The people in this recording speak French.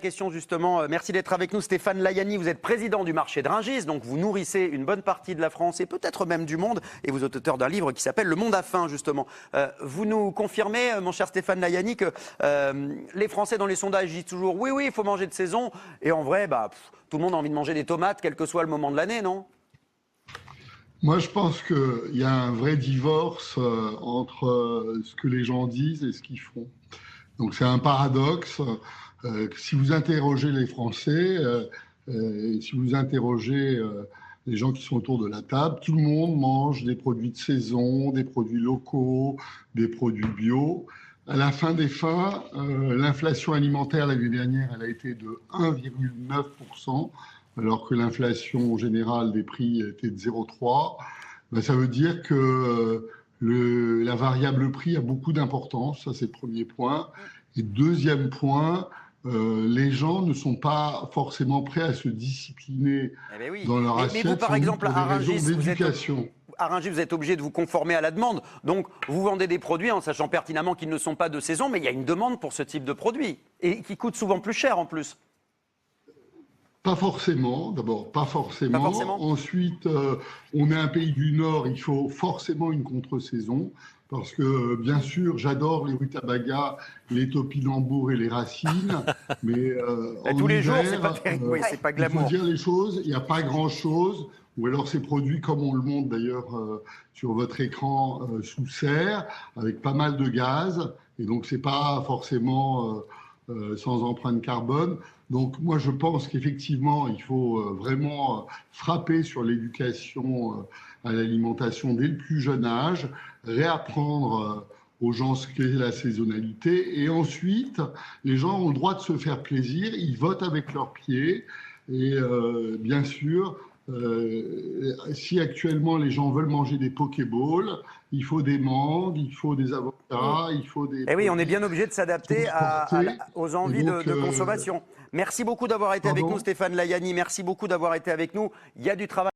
question justement. Merci d'être avec nous Stéphane Layani, vous êtes président du marché de Rungis, donc vous nourrissez une bonne partie de la France et peut-être même du monde, et vous êtes auteur d'un livre qui s'appelle Le Monde a faim justement. Vous nous confirmez, mon cher Stéphane Layani, que les Français dans les sondages disent toujours oui, il faut manger de saison, et en vrai, tout le monde a envie de manger des tomates, quel que soit le moment de l'année, non ? Moi, je pense qu'il y a un vrai divorce entre ce que les gens disent et ce qu'ils font. Donc, c'est un paradoxe. Si vous interrogez les Français, si vous interrogez les gens qui sont autour de la table, tout le monde mange des produits de saison, des produits locaux, des produits bio. À la fin des fins, l'inflation alimentaire l'année dernière, elle a été de 1,9%. Alors que l'inflation générale des prix était de 0,3, ça veut dire que la variable prix a beaucoup d'importance, ça c'est le premier point. Et deuxième point, les gens ne sont pas forcément prêts à se discipliner dans leur assiette. Mais vous, par exemple, à Rungis, d'éducation. À Rungis, vous êtes obligé de vous conformer à la demande. Donc, vous vendez des produits en sachant pertinemment qu'ils ne sont pas de saison, mais il y a une demande pour ce type de produit et qui coûte souvent plus cher en plus. Pas forcément, d'abord, pas forcément. Ensuite, on est un pays du Nord, il faut forcément une contre-saison. Parce que, bien sûr, j'adore les rutabagas, les topinambours et les racines. Mais tous les jours, c'est pas terrible. Oui, c'est pas glamour. Il faut dire les choses, il n'y a pas grand-chose. Ou alors c'est produit, comme on le montre d'ailleurs sur votre écran, sous serre, avec pas mal de gaz. Et donc, c'est pas forcément sans empreinte carbone. Donc moi je pense qu'effectivement il faut vraiment frapper sur l'éducation à l'alimentation dès le plus jeune âge, réapprendre aux gens ce qu'est la saisonnalité, et ensuite les gens ont le droit de se faire plaisir, ils votent avec leurs pieds, et bien sûr si actuellement les gens veulent manger des Pokéballs, il faut des mangues, il faut des avocats, il faut des... Et oui, on est bien obligé de s'adapter aux envies de consommation. Merci beaucoup d'avoir été avec nous, Stéphane Layani. Merci beaucoup d'avoir été avec nous. Il y a du travail.